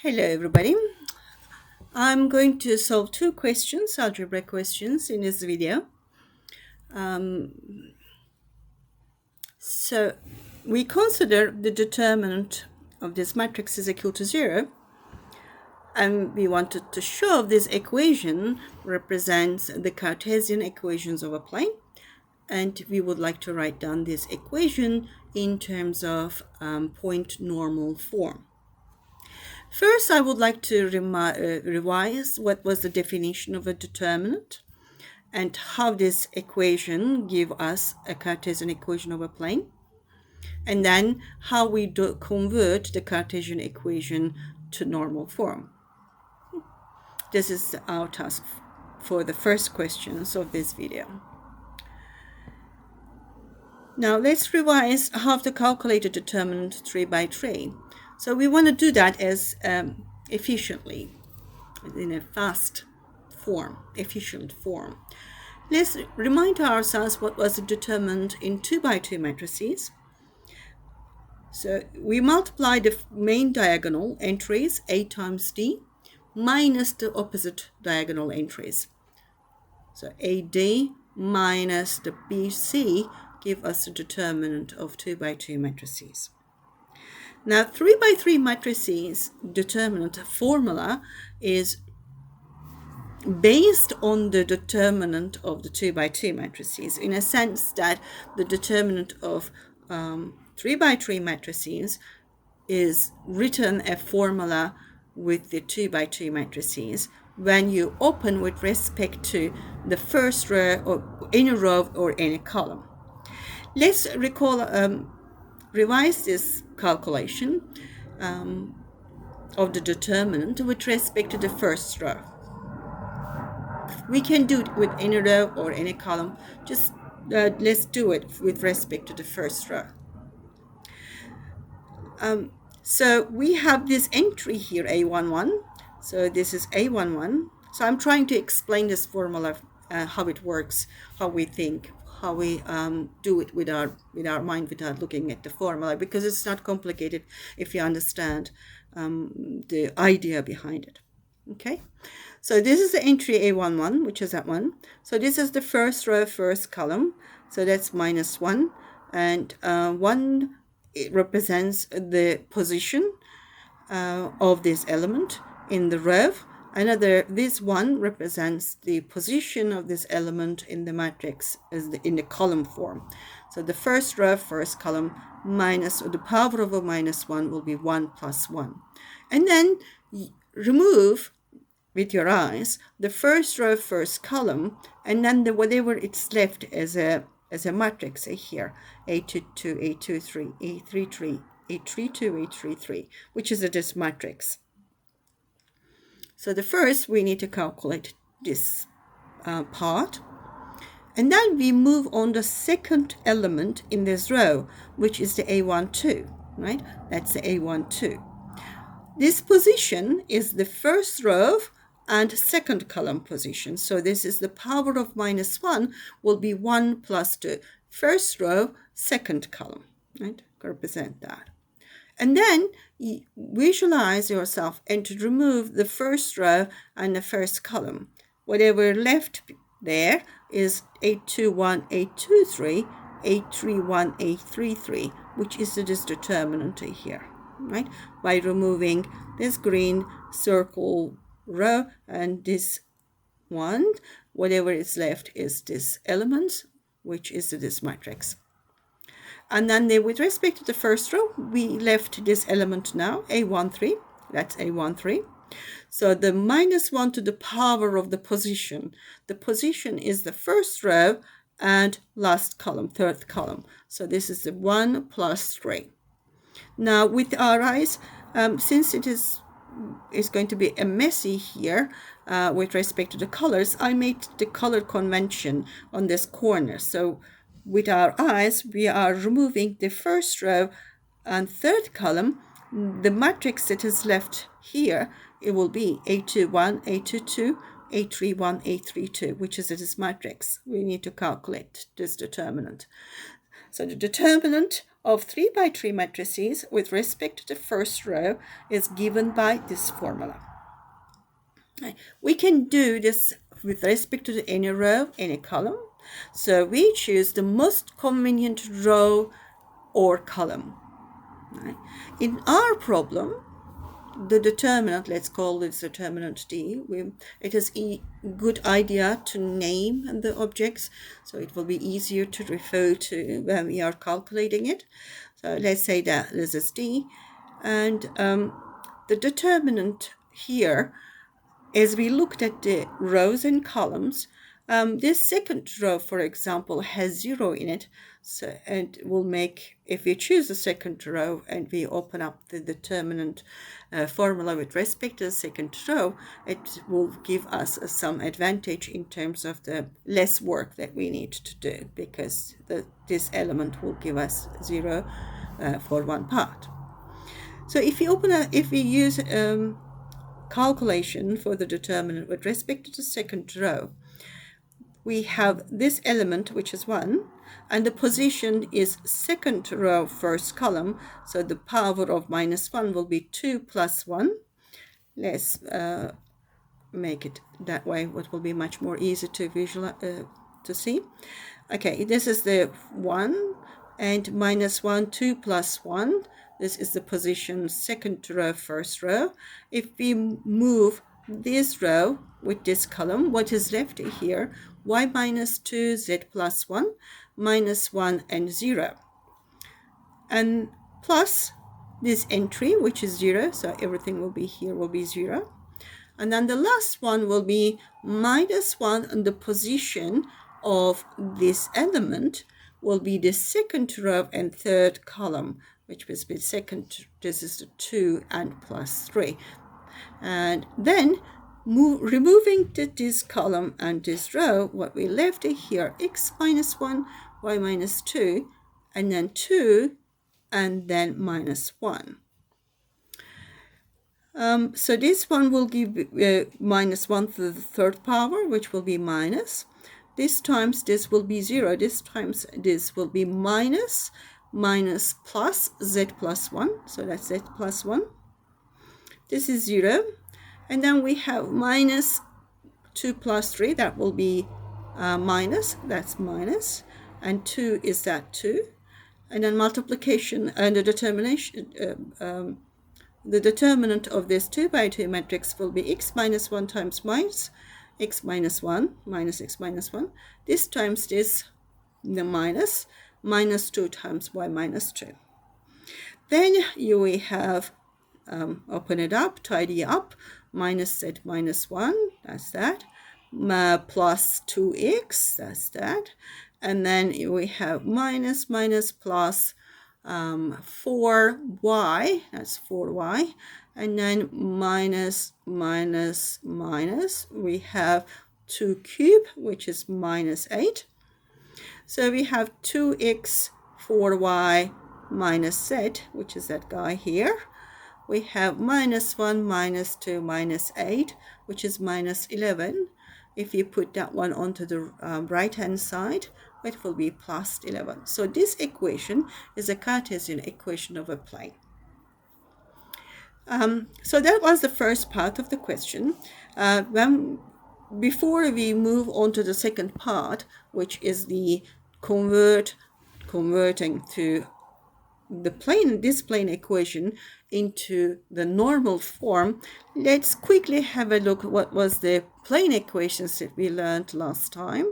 Hello everybody. I'm going to solve two questions, algebra questions in this video. So we consider the determinant of this matrix is equal to 0, and we wanted to show this equation represents the Cartesian equations of a plane, and we would like to write down this equation in terms of point normal form. First, I would like to revise what was the definition of a determinant and how this equation gives us a Cartesian equation of a plane, and then how we convert the Cartesian equation to normal form. This is our task for the first questions of this video. Now let's revise how to calculate a determinant 3 by 3. So we want to do that as efficiently, in a fast form, efficient form. Let's remind ourselves what was the determinant in 2 by 2 matrices. So we multiply the main diagonal entries, A times D, minus the opposite diagonal entries. So AD minus the BC give us the determinant of 2 by 2 matrices. Now 3 by 3 matrices determinant formula is based on the determinant of the 2 by 2 matrices, in a sense that the determinant of 3 by 3 matrices is written a formula with the 2 by 2 matrices when you open with respect to the first row or any row or any column. Let's revise this calculation of the determinant with respect to the first row. We can do it with any row or any column. Just let's do it with respect to the first row. So we have this entry here, A11. So this is A11. So I'm trying to explain this formula, how it works, how we think, how we do it with our mind without looking at the formula, because it's not complicated if you understand the idea behind it. Okay, so this is the entry A11, which is that one. So this is the first row, first column. So that's -1, and 1 it represents the position of this element in the row. This 1 represents the position of this element in the matrix in the column form. So the first row, first column, minus, or the power of a -1 will be 1 plus 1. And then remove with your eyes the first row, first column, and then whatever it's left as a matrix here, A22, A23, A33, A32, A33, which is this matrix. So the first, we need to calculate this part. And then we move on the second element in this row, which is the A12, right? That's the A12. This position is the first row and second column position. So this is the power of -1 will be 1 plus the first row, second column, right? Represent that. And then visualize yourself and to remove the first row and the first column. Whatever left there is A21, A23, A31, A33, which is this determinant here, right? By removing this green circle row and this one, whatever is left is this element, which is this matrix. And then with respect to the first row, we left this element now, A13, that's A13. So the -1 to the power of the position. The position is the first row and last column, third column. So this is the 1 plus 3. Now with our eyes, since it's going to be a messy here with respect to the colors, I made the color convention on this corner. So with our eyes, we are removing the first row and third column. The matrix that is left here, it will be A21, A22, A31, A32, which is this matrix. We need to calculate this determinant. So the determinant of 3 by 3 matrices with respect to the first row is given by this formula. We can do this with respect to any row, any column. So we choose the most convenient row or column. In our problem, the determinant, let's call this determinant D. It is a good idea to name the objects, so it will be easier to refer to when we are calculating it. So let's say that this is D, and the determinant here, as we looked at the rows and columns, this second row, for example, has 0 in it. So, and will make, if we choose the second row and we open up the determinant formula with respect to the second row, it will give us some advantage in terms of the less work that we need to do, because this element will give us 0 for one part. So if we use calculation for the determinant with respect to the second row, we have this element, which is 1, and the position is second row, first column, so the power of -1 will be 2 plus 1. Let's make it that way, what will be much more easy to visualize, to see. Okay, this is the 1, and -1, 2 plus 1. This is the position second row, first row. If we move this row with this column, what is left here? Y minus 2, Z plus 1, -1 and 0. And plus this entry, which is 0, so everything will be here, will be 0. And then the last one will be -1, and the position of this element will be the second row and third column, which will be second, this is the 2 and plus 3. And then removing this column and this row, what we left here, x minus 1, y minus 2, and then 2, and then -1. So this one will give -1 to the third power, which will be minus. This times this will be 0. This times this will be minus plus z plus 1. So that's z plus 1. This is 0. And then we have minus 2 plus 3. That will be minus. That's minus. And 2 is that 2. And then multiplication and the determination. The determinant of this 2 by 2 matrix will be x minus 1 times minus x minus 1 minus x minus 1. This times this, the minus 2 times y minus 2. Then you will have, open it up, tidy up, minus z minus 1, that's that, plus 2x, that's that. And then we have minus plus 4y, that's 4y, and then minus, we have 2 cube, which is -8. So we have 2x, 4y, minus z, which is that guy here. We have -1, -2, -8, which is -11. If you put that one onto the right-hand side, it will be plus 11. So this equation is a Cartesian equation of a plane. So that was the first part of the question. Before we move on to the second part, which is the converting to the this plane equation into the normal form, let's quickly have a look at what was the plane equations that we learned last time.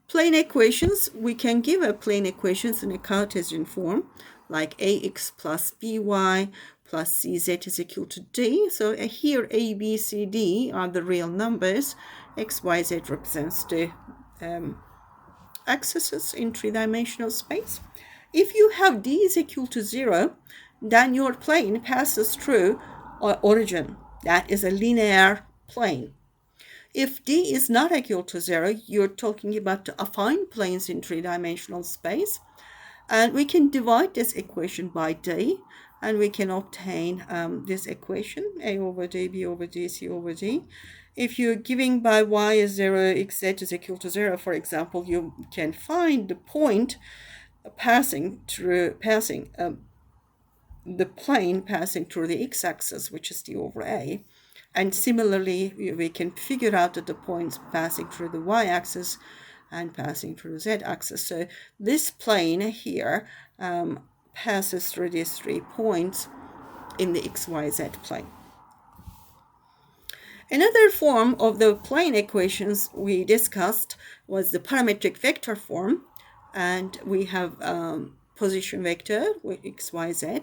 Plane equations, we can give a plane equations in a Cartesian form, like ax plus by plus cz is equal to d. So here a, b, c, d are the real numbers. X, y, z represents the axes in three-dimensional space. If you have d is equal to 0, then your plane passes through origin. That is a linear plane. If d is not equal to 0, you're talking about affine planes in three-dimensional space. And we can divide this equation by d. and we can obtain this equation, a over d, b over d, c over d. If you're giving by y is 0, x, z is equal to 0, for example, you can find the point passing the plane passing through the x-axis, which is d over a. And similarly, we can figure out that the points passing through the y-axis and passing through the z-axis. So this plane here passes through these 3 points in the xyz plane. Another form of the plane equations we discussed was the parametric vector form, and we have position vector with x, y, z.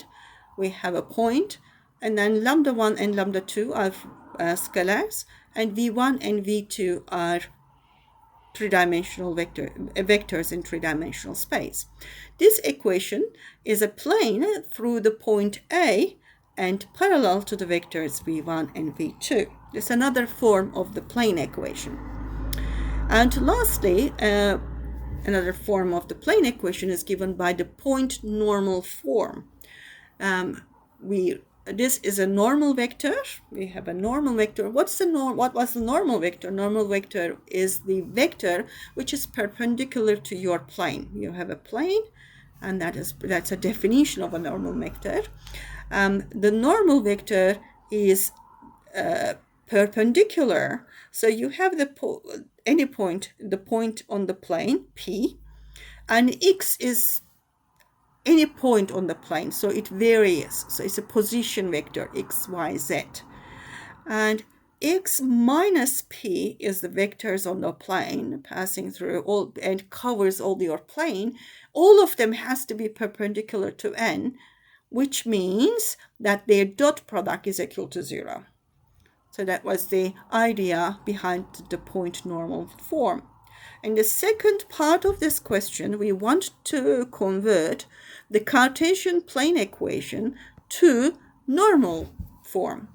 We have a point, and then lambda 1 and lambda 2 are scalars, and v1 and v2 are three-dimensional vectors in three-dimensional space. This equation is a plane through the point A and parallel to the vectors v1 and v2. This is another form of the plane equation. And lastly, another form of the plane equation is given by the point normal form. This is a normal vector. We have a normal vector. What was the normal vector? Normal vector is the vector which is perpendicular to your plane. You have a plane, and that's a definition of a normal vector. The normal vector is perpendicular. So you have the point on the plane P, and x is any point on the plane, so it varies. So it's a position vector x, y, z. And x minus p is the vectors on the plane passing through all and covers all your plane. All of them has to be perpendicular to n, which means that their dot product is equal to 0. So that was the idea behind the point normal form. In the second part of this question, we want to convert the Cartesian plane equation to normal form.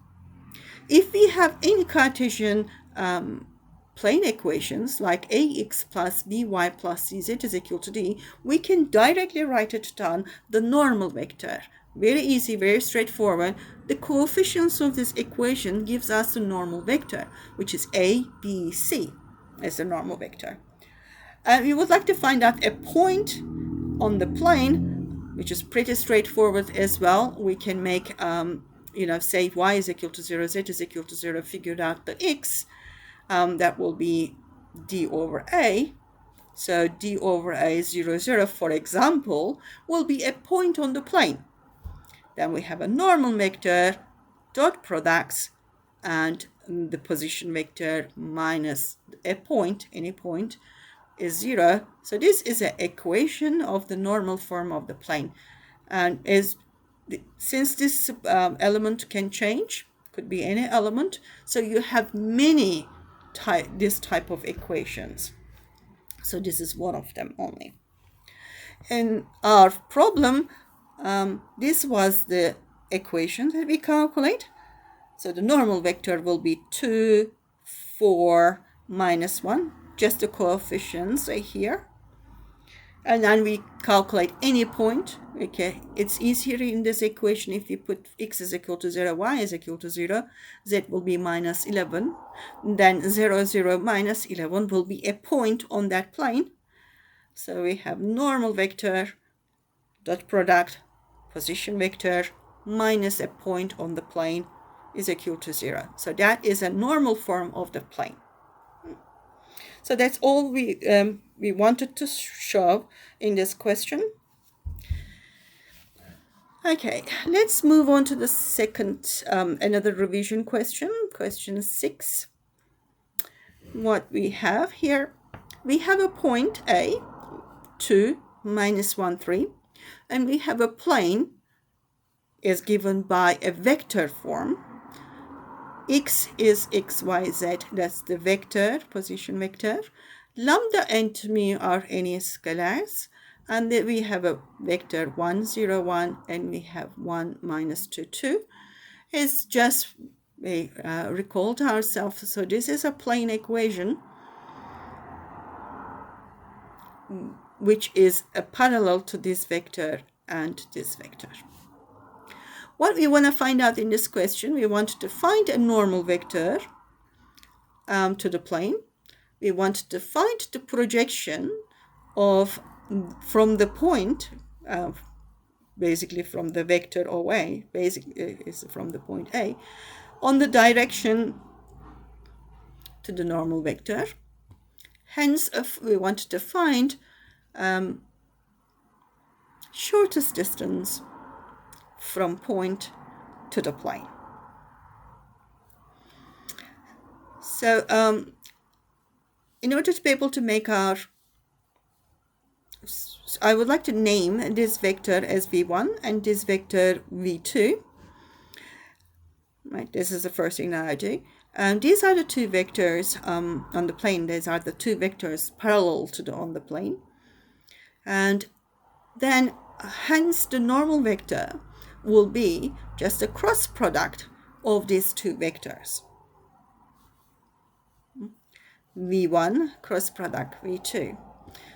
If we have any Cartesian plane equations like ax plus by plus cz is equal to d, we can directly write it down the normal vector. Very easy, very straightforward. The coefficients of this equation gives us the normal vector, which is a, b, c as the normal vector. And we would like to find out a point on the plane, which is pretty straightforward as well. We can make, say y is equal to 0, z is equal to 0, figure out the x. That will be d over a. So d over a 0, 0, for example, will be a point on the plane. Then we have a normal vector, dot products, and the position vector minus a point, any point, is 0. So this is an equation of the normal form of the plane. And since this element can change, could be any element, so you have many this type of equations. So this is one of them only. In our problem, this was the equation that we calculate. So the normal vector will be 2, 4, minus 1, just the coefficients right here. And then we calculate any point. Okay, it's easier in this equation if you put x is equal to 0, y is equal to 0, z will be minus 11. Then 0, 0, minus 11 will be a point on that plane. So we have normal vector, dot product, position vector, minus a point on the plane is equal to 0. So that is a normal form of the plane. So that's all we wanted to show in this question. Okay, let's move on to the second, another revision question, question 6. What we have here, we have a point A, 2, minus 1, 3, and we have a plane is given by a vector form. X is x, y, z, that's the vector, position vector. Lambda and mu are any scalars. And then we have a vector 1, 0, 1, and we have 1, minus 2, 2. It's just, we recalled ourselves. So this is a plane equation, which is a parallel to this vector and this vector. what we want to find out in this question, we want to find a normal vector to the plane. We want to find the projection of from the point, basically from the vector OA, basically is from the point A, on the direction to the normal vector. Hence, if we want to find shortest distance from point to the plane. So in order to be able to make our, I would like to name this vector as v1 and this vector v2. Right, this is the first thing that I do. And these are the two vectors on the plane. These are the two vectors parallel to the on the plane. And then hence the normal vector will be just a cross product of these two vectors. v1 cross product v2.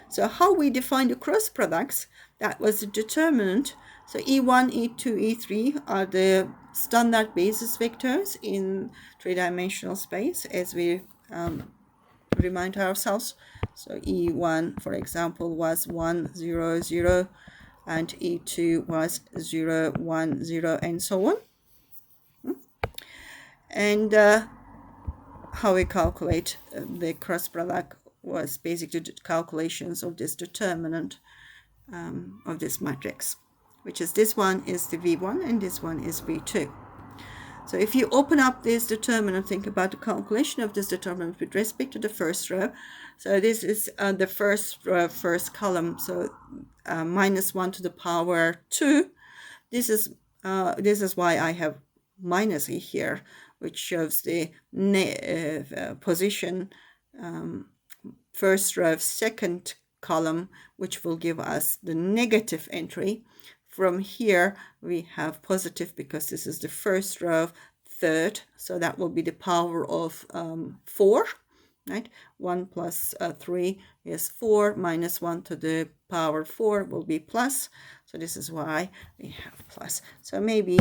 So how we define the cross products, that was the determinant. So e1, e2, e3 are the standard basis vectors in three-dimensional space, as we remind ourselves. So e1, for example, was 1, 0, 0, and e2 was 0, 1, 0, and so on. And how we calculate the cross product was basically the calculations of this determinant of this matrix, which is this one is the v1 and this one is v2. So if you open up this determinant, think about the calculation of this determinant with respect to the first row. So this is the first column, so minus 1 to the power 2. This is why I have minus e here, which shows the position first row, second column, which will give us the negative entry. From here, we have positive because this is the first row, third, so that will be the power of 4, right? 1 plus 3 is 4, minus 1 to the power 4 will be plus, so this is why we have plus. So maybe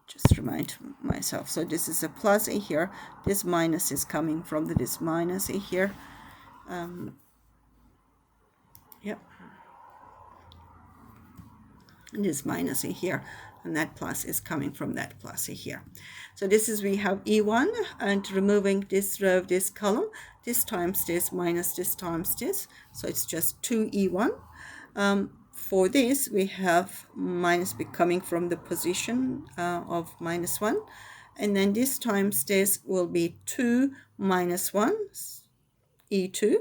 just remind myself, so this is a plus in here, this minus is coming from this minus in here. Yep, and this minus in here, and that plus is coming from that plus in here. So this is, we have e1, and removing this row, this column, this times this minus this times this, so it's just 2e1. For this, we have minus coming from the position of minus 1. And then this times this will be 2 minus 1, e2.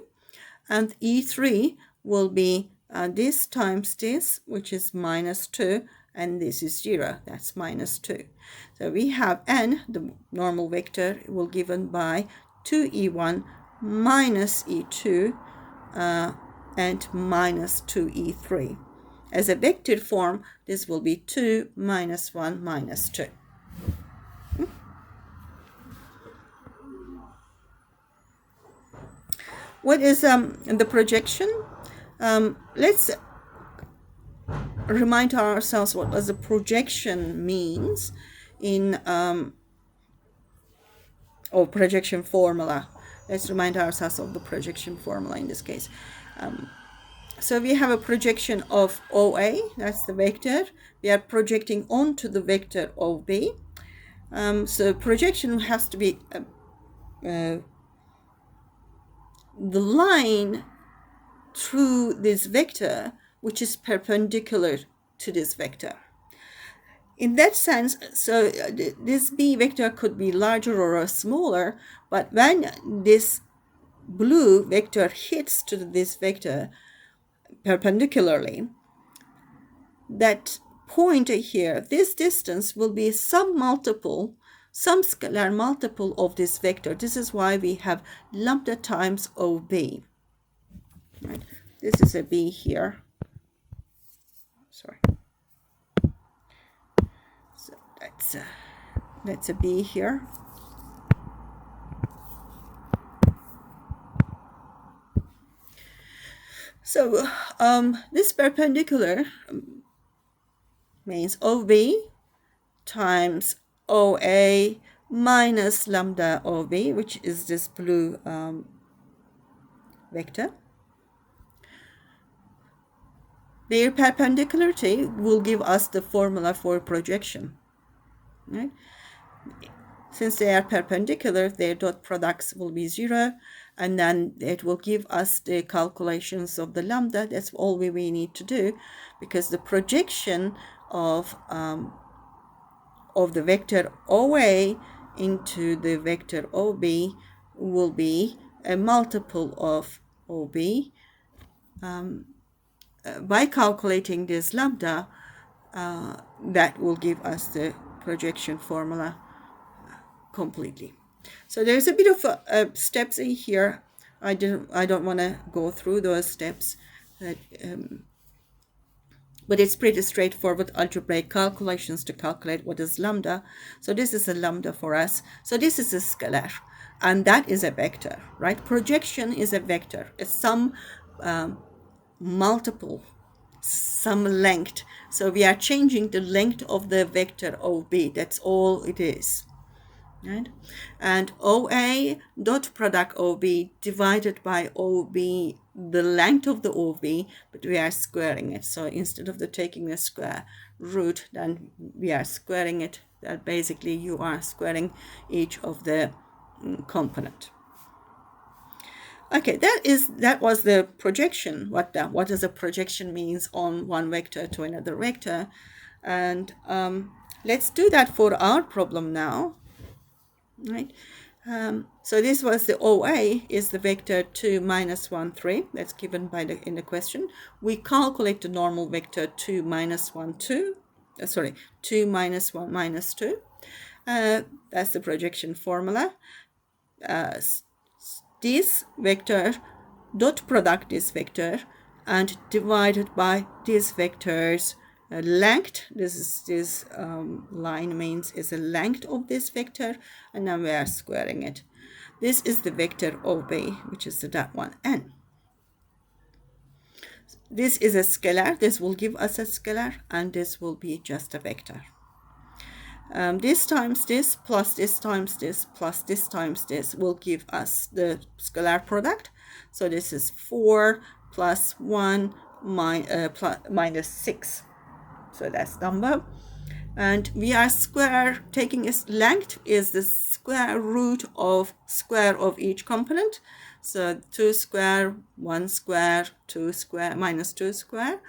And e3 will be this times this, which is minus 2. And this is 0, that's minus 2. So we have n, the normal vector, will given by 2e1 minus e2 and minus 2e3. As a vector form, this will be 2 minus 1 minus 2. What is the projection? Let's remind ourselves what does the projection means in or projection formula. Let's remind ourselves of the projection formula in this case. So we have a projection of OA, that's the vector. We are projecting onto the vector OB. So projection has to be the line through this vector which is perpendicular to this vector. In that sense, so this B vector could be larger or smaller, but when this blue vector hits to this vector perpendicularly, that point here, this distance will be some scalar multiple of this vector. This is why we have lambda times OB. Right? This is a B here. Sorry. So that's a B here. So this perpendicular means OB times OA minus lambda OB, which is this blue vector. Their perpendicularity will give us the formula for projection. Right? Since they are perpendicular, their dot products will be 0, and then it will give us the calculations of the lambda. That's all we need to do, because the projection of the vector OA into the vector OB will be a multiple of OB. By calculating this lambda, that will give us the projection formula completely. So there's a bit of steps in here. I don't want to go through those steps, but it's pretty straightforward algebraic calculations to calculate what is lambda. So this is a lambda for us. So this is a scalar, and that is a vector, right? Projection is a vector. It's some multiple, some length. So we are changing the length of the vector OB. That's all it is. Right? And OA dot product OB divided by OB, the length of the OB, but we are squaring it. So instead of taking the square root, then we are squaring it. That basically you are squaring each of the component. Okay, that was the projection. What does a projection means on one vector to another vector? And let's do that for our problem now. Right. So this was the OA is the vector 2, minus 1, 3. That's given by in the question. We calculate the normal vector 2, minus 1, 2. 2 minus 1, minus 2. That's the projection formula. This vector dot product this vector and divided by this vector's length. This line means is the length of this vector, and now we are squaring it. This is the vector OB, which is that one, n. This is a scalar. This will give us a scalar, and this will be just a vector. This times this plus this times this plus this times this will give us the scalar product. So this is 4 plus 1 minus 6. So that's number. And we are taking its length is the square root of square of each component. So 2 square, 1 square, 2 square, minus 2 square.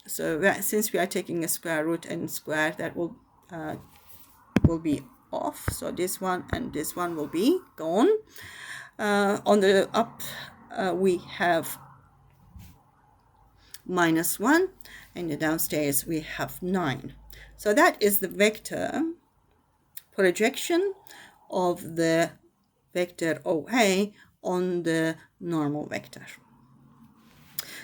So since we are taking a square root and square, that will be off. So this one and this one will be gone. On the up, we have minus 1, and the downstairs we have 9. So that is the vector projection of the vector OA on the normal vector.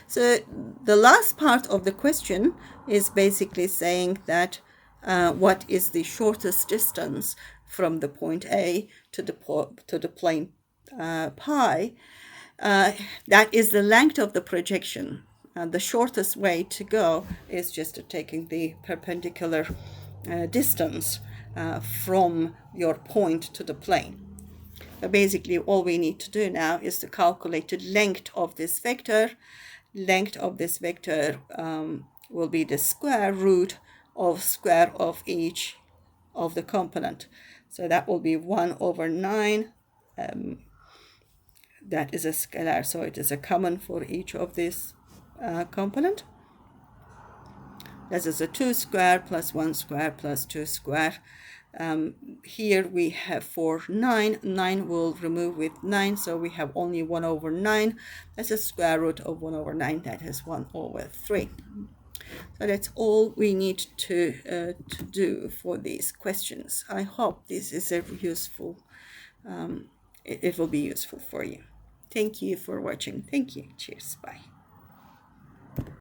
So the last part of the question is basically saying that what is the shortest distance from the point A to the plane pi. That is the length of the projection. The shortest way to go is just taking the perpendicular distance from your point to the plane. Basically, all we need to do now is to calculate the length of this vector. Length of this vector will be the square root of square of each of the component. So that will be 1 over 9. That is a scalar, so it is a common for each of this component. This is a 2 square plus 1 square plus 2 square. Here we have for 9. 9 will remove with 9, so we have only 1 over 9. That's a square root of 1 over 9. That is 1 over 3. So that's all we need to do for these questions. I hope this is useful. It will be useful for you. Thank you for watching. Thank you. Cheers. Bye.